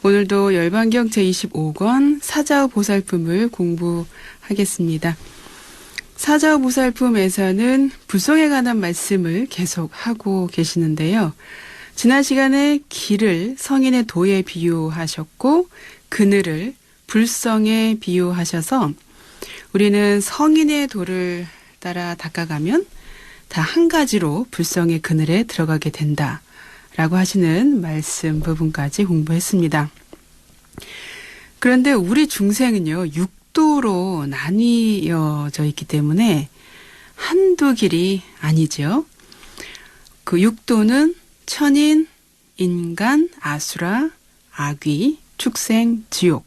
오늘도 열반경 제25권 사자의 보살품을 공부하겠습니다. 사자의 보살품에서는 불성에 관한 말씀을 계속하고 계시는데요. 지난 시간에 길을 성인의 도에 비유하셨고 그늘을 불성에 비유하셔서 우리는 성인의 도를 따라 닦아가면 다 한 가지로 불성의 그늘에 들어가게 된다 라고 하시는 말씀 부분까지 공부했습니다. 그런데 우리 중생은요, 육도로 나뉘어져 있기 때문에 한두 길이 아니죠. 그 육도는 천인, 인간, 아수라, 아귀, 축생, 지옥.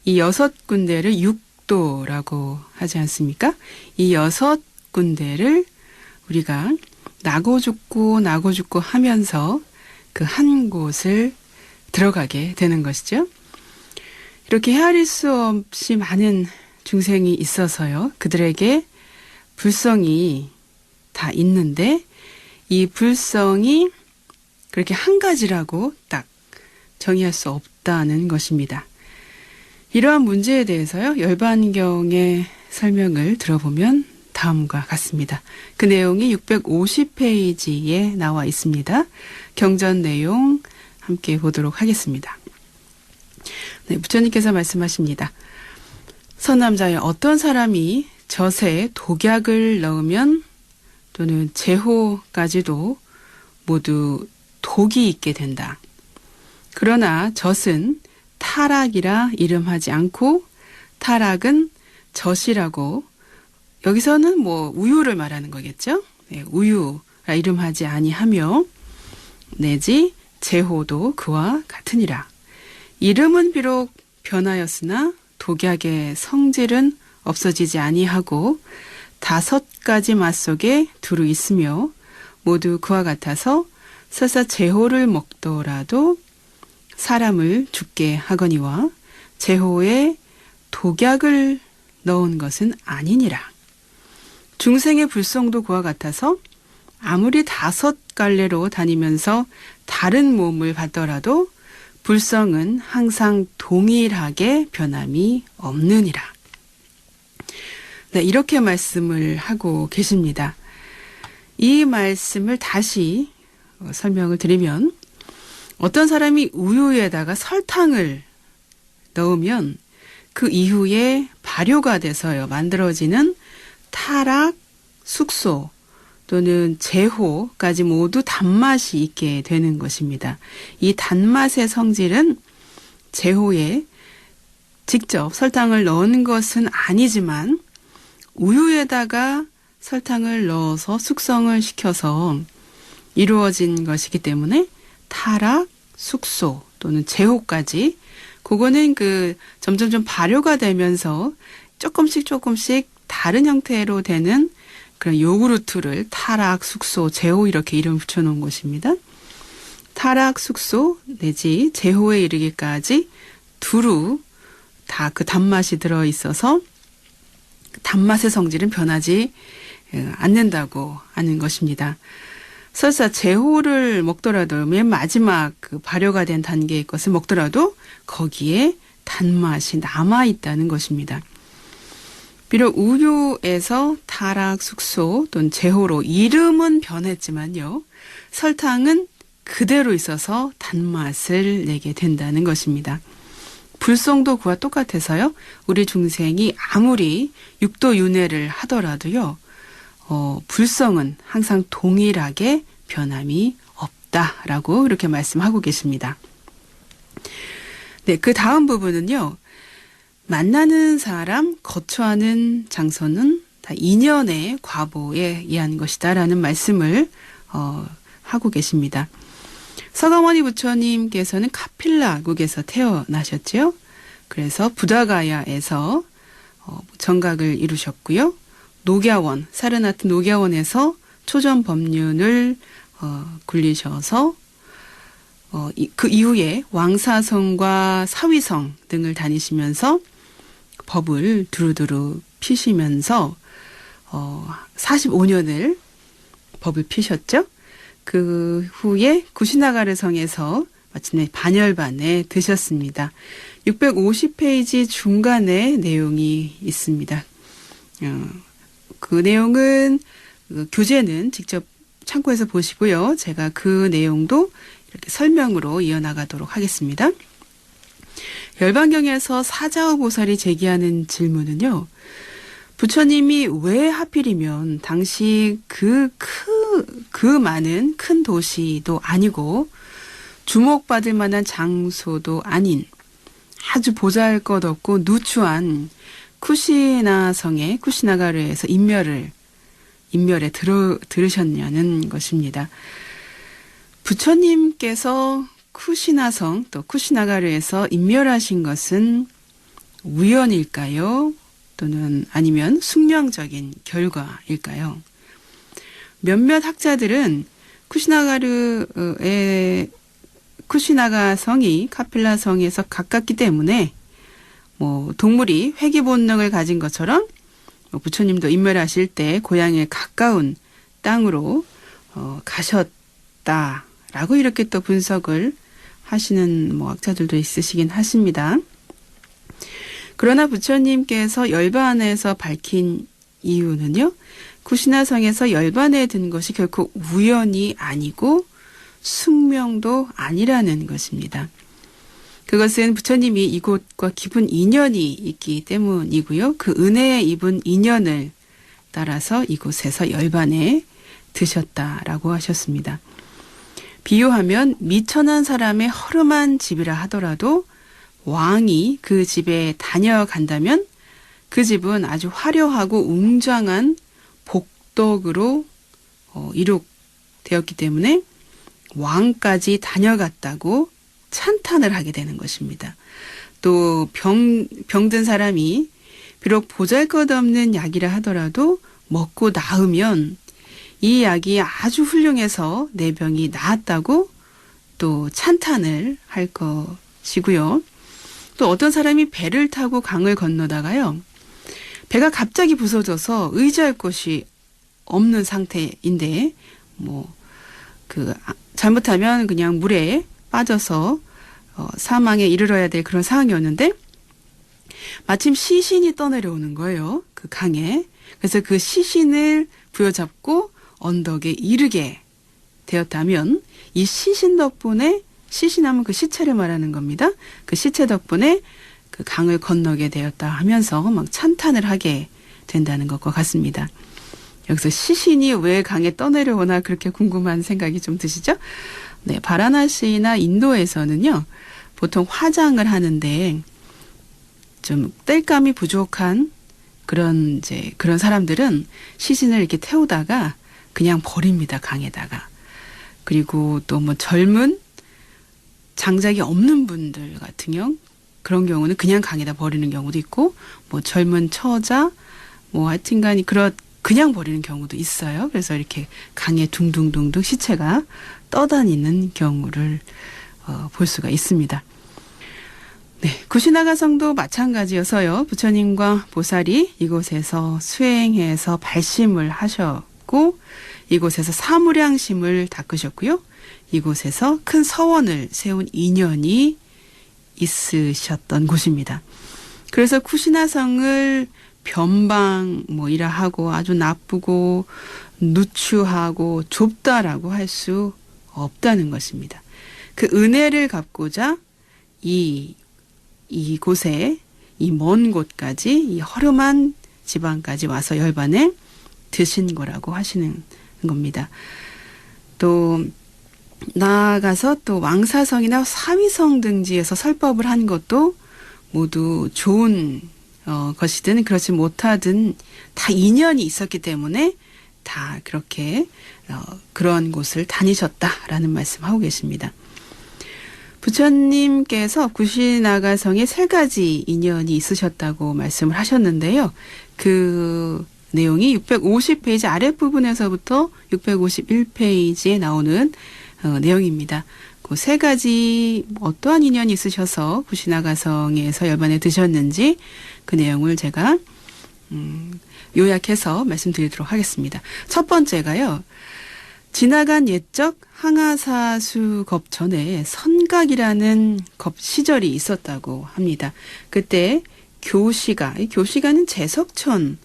이 6군데를 육도라고 하지 않습니까? 이 6군데를 우리가 나고 죽고 하면서 그 한 곳을 들어가게 되는 것이죠. 이렇게 헤아릴 수 없이 많은 중생이 있어서요. 그들에게 불성이 다 있는데 이 불성이 그렇게 한 가지라고 딱 정의할 수 없다는 것입니다. 이러한 문제에 대해서요. 열반경의 설명을 들어보면 다음과 같습니다. 그 내용이 650페이지에 나와 있습니다. 경전 내용 함께 보도록 하겠습니다. 네, 부처님께서 말씀하십니다. 선남자여, 어떤 사람이 젖에 독약을 넣으면 또는 제호까지도 모두 독이 있게 된다. 그러나 젖은 타락이라 이름하지 않고 타락은 젖이라고, 여기서는 우유를 말하는 거겠죠? 네, 우유라 이름하지 아니하며 내지 제호도 그와 같으니라. 이름은 비록 변하였으나 독약의 성질은 없어지지 아니하고 5가지 맛 속에 두루 있으며 모두 그와 같아서 설사 제호를 먹더라도 사람을 죽게 하거니와 제호에 독약을 넣은 것은 아니니라. 중생의 불성도 그와 같아서 아무리 5갈래로 다니면서 다른 몸을 받더라도 불성은 항상 동일하게 변함이 없느니라. 네, 이렇게 말씀을 하고 계십니다. 이 말씀을 다시 설명을 드리면 어떤 사람이 우유에다가 설탕을 넣으면 그 이후에 발효가 돼서요. 만들어지는 타락, 숙소 또는 제호까지 모두 단맛이 있게 되는 것입니다. 이 단맛의 성질은 제호에 직접 설탕을 넣은 것은 아니지만 우유에다가 설탕을 넣어서 숙성을 시켜서 이루어진 것이기 때문에 타락, 숙소 또는 제호까지 그거는 점점 발효가 되면서 조금씩 다른 형태로 되는 그런 요구르트를 타락, 숙소, 제호 이렇게 이름 붙여놓은 것입니다. 타락, 숙소 내지 제호에 이르기까지 두루 다 그 단맛이 들어있어서 단맛의 성질은 변하지 않는다고 하는 것입니다. 설사 제호를 먹더라도 맨 마지막 발효가 된 단계의 것을 먹더라도 거기에 단맛이 남아있다는 것입니다. 비록 우유에서 타락, 숙소 또는 제호로 이름은 변했지만요. 설탕은 그대로 있어서 단맛을 내게 된다는 것입니다. 불성도 그와 똑같아서요. 우리 중생이 아무리 육도윤회를 하더라도요. 불성은 항상 동일하게 변함이 없다라고 이렇게 말씀하고 계십니다. 네, 그 다음 부분은요. 만나는 사람, 거처하는 장소는 다 인연의 과보에 의한 것이다라는 말씀을 하고 계십니다. 서가모니 부처님께서는 카필라국에서 태어나셨죠. 그래서 부다가야에서 정각을 이루셨고요. 녹야원, 사르나트 녹야원에서 초전법륜을 굴리셔서 그 이후에 왕사성과 사위성 등을 다니시면서 법을 두루두루 피시면서 45년을 법을 피셨죠. 그 후에 구시나가르 성에서 마침내 반열반에 드셨습니다. 650페이지 중간에 내용이 있습니다. 그 내용은 교재는 직접 참고해서 보시고요. 제가 그 내용도 이렇게 설명으로 이어나가도록 하겠습니다. 열반경에서 사자오보살이 제기하는 질문은요. 부처님이 왜 하필이면 당시 그 많은 큰 도시도 아니고 주목받을 만한 장소도 아닌 아주 보잘것없고 누추한 쿠시나성의 쿠시나가르에서 인멸에 들으셨냐는 것입니다. 부처님께서 쿠시나성 또 쿠시나가르에서 인멸하신 것은 우연일까요? 또는 아니면 숙명적인 결과일까요? 몇몇 학자들은 쿠시나가성이 카필라성에서 가깝기 때문에 동물이 회귀 본능을 가진 것처럼 부처님도 인멸하실 때 고향에 가까운 땅으로 가셨다라고 이렇게 또 분석을 하시는 학자들도 있으시긴 하십니다. 그러나 부처님께서 열반에서 밝힌 이유는요. 쿠시나성에서 열반에 든 것이 결코 우연이 아니고 숙명도 아니라는 것입니다. 그것은 부처님이 이곳과 깊은 인연이 있기 때문이고요. 그 은혜에 입은 인연을 따라서 이곳에서 열반에 드셨다라고 하셨습니다. 비유하면 미천한 사람의 허름한 집이라 하더라도 왕이 그 집에 다녀간다면 그 집은 아주 화려하고 웅장한 복덕으로 이룩되었기 때문에 왕까지 다녀갔다고 찬탄을 하게 되는 것입니다. 또 병든 사람이 비록 보잘것없는 약이라 하더라도 먹고 나으면 이 약이 아주 훌륭해서 내 병이 나았다고 또 찬탄을 할 것이고요. 또 어떤 사람이 배를 타고 강을 건너다가요. 배가 갑자기 부서져서 의지할 곳이 없는 상태인데 잘못하면 그냥 물에 빠져서 사망에 이르러야 될 그런 상황이었는데 마침 시신이 떠내려오는 거예요. 그 강에. 그래서 그 시신을 부여잡고 언덕에 이르게 되었다면 이 시신 덕분에 시신하면 그 시체를 말하는 겁니다. 그 시체 덕분에 그 강을 건너게 되었다 하면서 막 찬탄을 하게 된다는 것과 같습니다. 여기서 시신이 왜 강에 떠내려오나 그렇게 궁금한 생각이 좀 드시죠? 네, 바라나시나 인도에서는요, 보통 화장을 하는데 좀 땔감이 부족한 그런 사람들은 시신을 이렇게 태우다가 그냥 버립니다, 강에다가. 그리고 또 젊은 장작이 없는 분들 같은 그런 경우는 그냥 강에다 버리는 경우도 있고, 젊은 처자, 하여튼간이 그냥 버리는 경우도 있어요. 그래서 이렇게 강에 둥둥둥둥 시체가 떠다니는 경우를 볼 수가 있습니다. 네, 구시나가성도 마찬가지여서요. 부처님과 보살이 이곳에서 수행해서 발심을 하셨고 이곳에서 사무량심을 닦으셨고요. 이곳에서 큰 서원을 세운 인연이 있으셨던 곳입니다. 그래서 쿠시나성을 변방이라 하고 아주 나쁘고 누추하고 좁다라고 할 수 없다는 것입니다. 그 은혜를 갚고자 이곳에 이 먼 곳까지 이 허름한 지방까지 와서 열반에 드신 거라고 하시는 겁니다. 또 나아가서 또 왕사성이나 사위성 등지에서 설법을 한 것도 모두 좋은 것이든 그렇지 못하든 다 인연이 있었기 때문에 다 그렇게 그런 곳을 다니셨다라는 말씀하고 계십니다. 부처님께서 구시나가성에 3가지 인연이 있으셨다고 말씀을 하셨는데요. 그 내용이 650페이지 아랫부분에서부터 651페이지에 나오는 내용입니다. 그 3가지 어떠한 인연이 있으셔서 구시나가성에서 열반에 드셨는지 그 내용을 제가 요약해서 말씀드리도록 하겠습니다. 첫 번째가요. 지나간 옛적 항아사수 겁 전에 선각이라는 겁 시절이 있었다고 합니다. 그때 교시가는 제석천,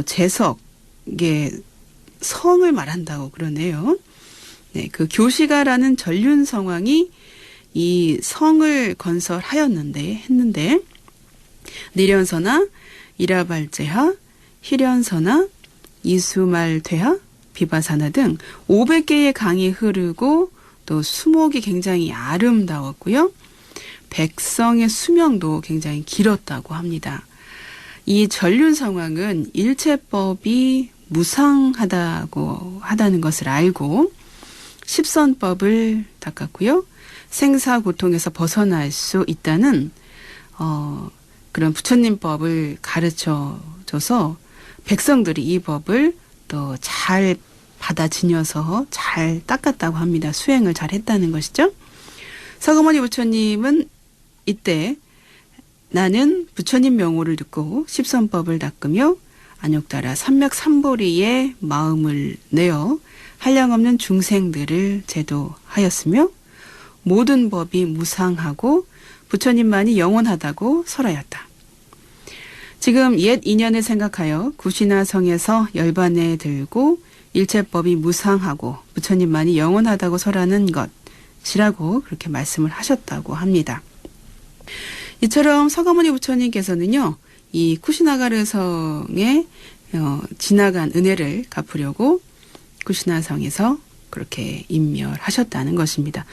제석의 성을 말한다고 그러네요. 네, 그 교시가라는 전륜 성왕이 이 성을 했는데 니련서나 이라발제하, 희련서나 이수말퇴하, 비바사나 등 500개의 강이 흐르고 또 수목이 굉장히 아름다웠고요. 백성의 수명도 굉장히 길었다고 합니다. 이 전륜성왕은 일체법이 무상하다는 것을 알고 십선법을 닦았고요. 생사고통에서 벗어날 수 있다는 그런 부처님법을 가르쳐줘서 백성들이 이 법을 또 잘 받아 지녀서 잘 닦았다고 합니다. 수행을 잘 했다는 것이죠. 서거머니 부처님은 이때 나는 부처님 명호를 듣고 십선법을 닦으며 안욕따라 삼맥삼보리의 마음을 내어 한량없는 중생들을 제도하였으며 모든 법이 무상하고 부처님만이 영원하다고 설하였다. 지금 옛 인연을 생각하여 구시나성에서 열반에 들고 일체법이 무상하고 부처님만이 영원하다고 설하는 것이라고 그렇게 말씀을 하셨다고 합니다. 이처럼 서가모니 부처님께서는요, 이 쿠시나가르성에 지나간 은혜를 갚으려고 쿠시나성에서 그렇게 임멸하셨다는 것입니다.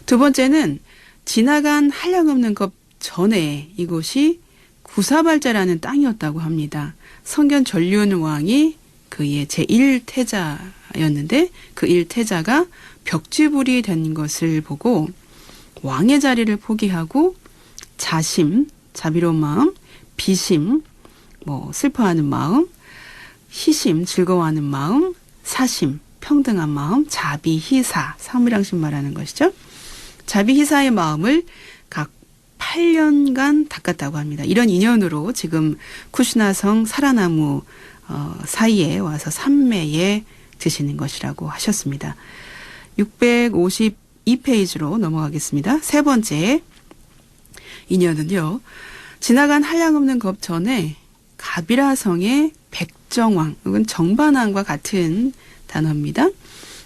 두 번째는 지나간 한량없는 것 전에 이곳이 구사발자라는 땅이었다고 합니다. 성견 전륜왕이 그의 제1태자였는데 그 1태자가 벽지불이 된 것을 보고 왕의 자리를 포기하고 자심, 자비로운 마음, 비심, 슬퍼하는 마음, 희심, 즐거워하는 마음, 사심, 평등한 마음, 자비희사, 사무량심 말하는 것이죠. 자비희사의 마음을 각 8년간 닦았다고 합니다. 이런 인연으로 지금 쿠시나성 사라나무 사이에 와서 삼매에 드시는 것이라고 하셨습니다. 652페이지로 넘어가겠습니다. 세 번째 인연은요. 지나간 한량없는 겁 전에 가비라성의 백정왕, 이건 정반왕과 같은 단어입니다.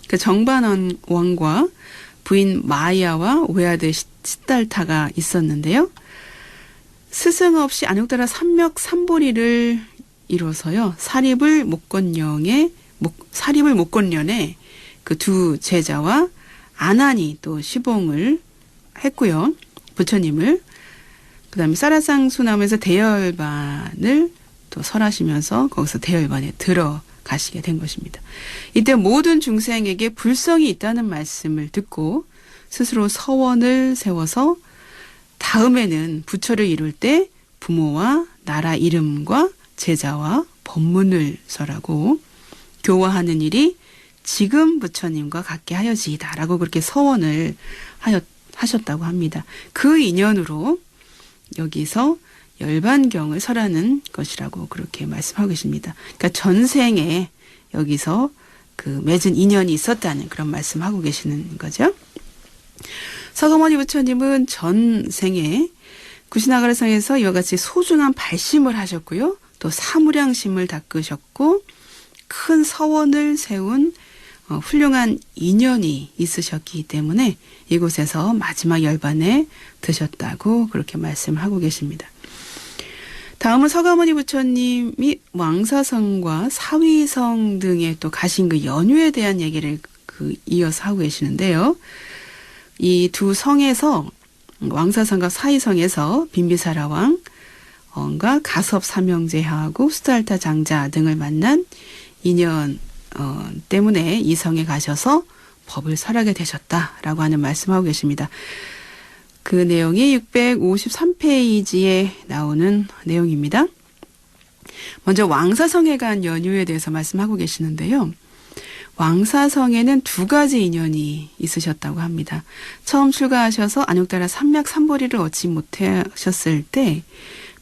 그 정반왕과 부인 마야와 외아들 시달타가 있었는데요. 스승 없이 안욕따라 삼맥삼보리를 이뤄서요. 사립을 목건년에 그 두 제자와 아난이 또 시봉을 했고요. 부처님을. 그 다음에 사라상수나무에서 대열반을 또 설하시면서 거기서 대열반에 들어가시게 된 것입니다. 이때 모든 중생에게 불성이 있다는 말씀을 듣고 스스로 서원을 세워서 다음에는 부처를 이룰 때 부모와 나라 이름과 제자와 법문을 설하고 교화하는 일이 지금 부처님과 같게 하여지이다라고 그렇게 서원을 하셨다고 합니다. 그 인연으로 여기서 열반경을 설하는 것이라고 그렇게 말씀하고 계십니다. 그러니까 전생에 여기서 그 맺은 인연이 있었다는 그런 말씀하고 계시는 거죠. 서거머니 부처님은 전생에 구시나가르성에서 이와 같이 소중한 발심을 하셨고요. 또 사무량심을 닦으셨고 큰 서원을 세운 훌륭한 인연이 있으셨기 때문에 이곳에서 마지막 열반에 드셨다고 그렇게 말씀하고 계십니다. 다음은 서가모니 부처님이 왕사성과 사위성 등에 또 가신 그 연유에 대한 얘기를 이어서 하고 계시는데요. 이 두 성에서 왕사성과 사위성에서 빈비사라 왕과 가섭 사명제하고 수달타 장자 등을 만난 인연 때문에 이 성에 가셔서 법을 설하게 되셨다라고 하는 말씀하고 계십니다. 그 내용이 653페이지에 나오는 내용입니다. 먼저 왕사성에 간 연유에 대해서 말씀하고 계시는데요. 왕사성에는 두 가지 인연이 있으셨다고 합니다. 처음 출가하셔서 안욕따라 삼맥삼보리를 얻지 못하셨을 때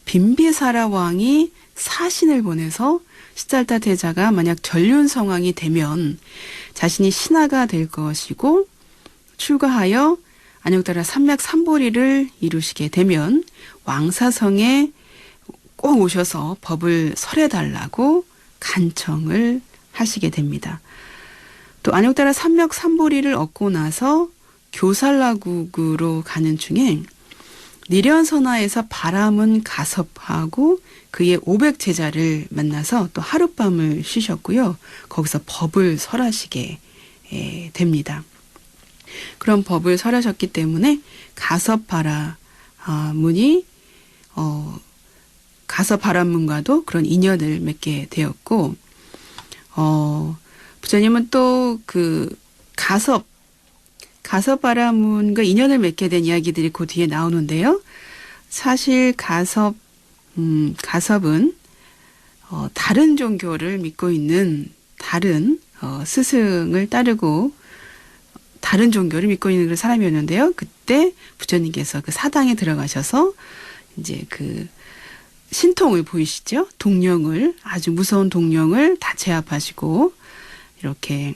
빈비사라 왕이 사신을 보내서 시달타 태자가 만약 전륜 상황이 되면 자신이 신하가 될 것이고 출가하여 안욕달라 삼맥삼보리를 이루시게 되면 왕사성에 꼭 오셔서 법을 설해달라고 간청을 하시게 됩니다. 또 안욕달라 삼맥삼보리를 얻고 나서 교살라국으로 가는 중에 니련선하에서 바라문 가섭하고 그의 500제자를 만나서 또 하룻밤을 쉬셨고요. 거기서 법을 설하시게 됩니다. 그런 법을 설하셨기 때문에 가섭바라문이 가섭바라문과도 그런 인연을 맺게 되었고, 부처님은 또 그 가섭바라문과 인연을 맺게 된 이야기들이 그 뒤에 나오는데요. 사실 가섭은 다른 종교를 믿고 있는 다른 스승을 따르고 다른 종교를 믿고 있는 그런 사람이었는데요. 그때 부처님께서 그 사당에 들어가셔서 이제 그 신통을 보이시죠. 동령을, 아주 무서운 동령을 다 제압하시고 이렇게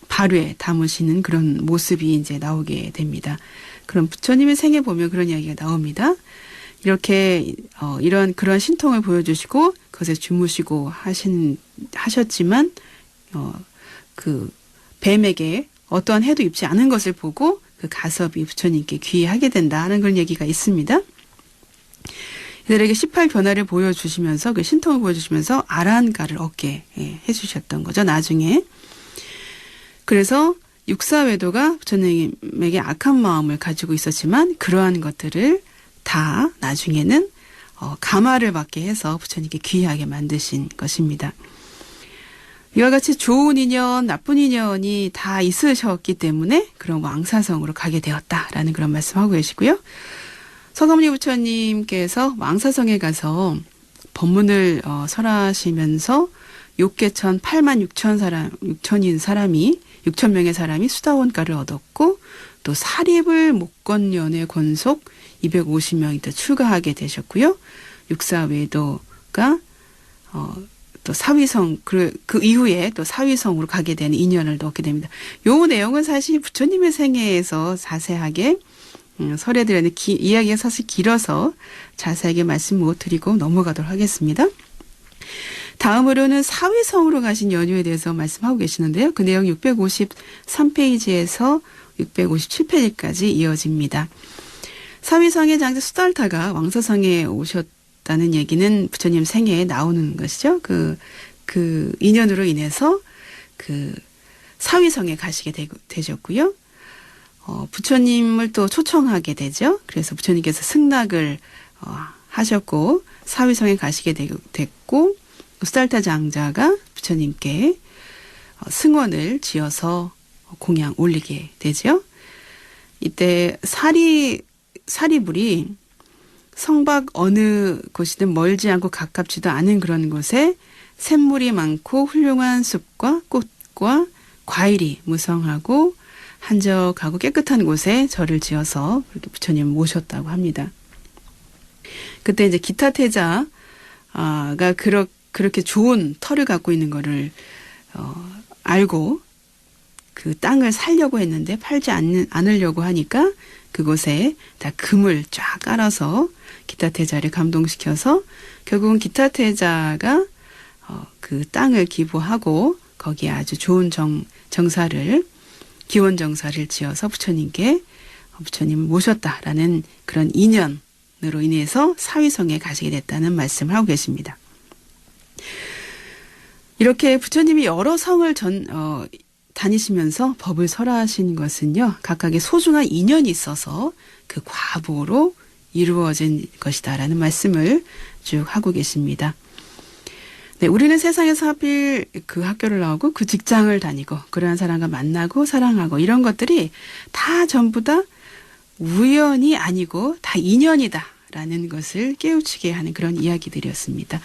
발에 담으시는 그런 모습이 이제 나오게 됩니다. 그럼 부처님의 생에 보면 그런 이야기가 나옵니다. 이렇게 그런 신통을 보여주시고 그것에 주무시고 하셨지만 그 뱀에게 어떠한 해도 입지 않은 것을 보고 그 가섭이 부처님께 귀의하게 된다 하는 그런 얘기가 있습니다. 이들에게 18변화를 보여주시면서 그 신통을 보여주시면서 아란가를 얻게 해주셨던 거죠. 나중에. 그래서 육사외도가 부처님에게 악한 마음을 가지고 있었지만 그러한 것들을 다 나중에는 감화를 받게 해서 부처님께 귀하게 만드신 것입니다. 이와 같이 좋은 인연, 나쁜 인연이 다 있으셨기 때문에 그런 왕사성으로 가게 되었다라는 그런 말씀하고 계시고요. 서가모니 부처님께서 왕사성에 가서 법문을 설하시면서 욕계천 8만 6천 명의 사람이 수다원가를 얻었고 또 사립을 목건연의 권속 250명이 또 출가하게 되셨고요. 육사외도가 또 사위성 그 이후에 또 사위성으로 가게 되는 인연을 얻게 됩니다. 요 내용은 사실 부처님의 생애에서 자세하게 설해드렸는데 이야기가 사실 길어서 자세하게 말씀 못 드리고 넘어가도록 하겠습니다. 다음으로는 사위성으로 가신 연유에 대해서 말씀하고 계시는데요. 그 내용 653페이지에서 657페이지까지 이어집니다. 사위성의 장자 수달타가 왕사성에 오셨다는 얘기는 부처님 생애에 나오는 것이죠. 그 인연으로 인해서 그 사위성에 가시게 되셨고요. 부처님을 또 초청하게 되죠. 그래서 부처님께서 승낙을 하셨고 사위성에 가시게 됐고 수달타 장자가 부처님께 승원을 지어서 공양 올리게 되죠. 이때 사리불이 성박 어느 곳이든 멀지 않고 가깝지도 않은 그런 곳에 샘물이 많고 훌륭한 숲과 꽃과 과일이 무성하고 한적하고 깨끗한 곳에 절을 지어서 그렇게 부처님을 모셨다고 합니다. 그때 이제 기타태자가 그렇게 좋은 터를 갖고 있는 거를 알고 그 땅을 살려고 했는데 팔지 않으려고 하니까 그곳에 다 금을 쫙 깔아서 기타태자를 감동시켜서 결국은 기타태자가 그 땅을 기부하고 거기에 아주 좋은 기원정사를 지어서 부처님을 모셨다라는 그런 인연으로 인해서 사위성에 가시게 됐다는 말씀을 하고 계십니다. 이렇게 부처님이 여러 성을 다니시면서 법을 설하신 것은요, 각각의 소중한 인연이 있어서 그 과보로 이루어진 것이다라는 말씀을 쭉 하고 계십니다. 네, 우리는 세상에서 하필 그 학교를 나오고 그 직장을 다니고 그러한 사람과 만나고 사랑하고 이런 것들이 다 전부 다 우연이 아니고 다 인연이다라는 것을 깨우치게 하는 그런 이야기들이었습니다.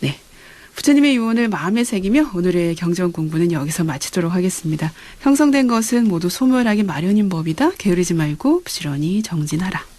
네. 부처님의 유언을 마음에 새기며 오늘의 경전 공부는 여기서 마치도록 하겠습니다. 형성된 것은 모두 소멸하기 마련인 법이다. 게으르지 말고 부지런히 정진하라.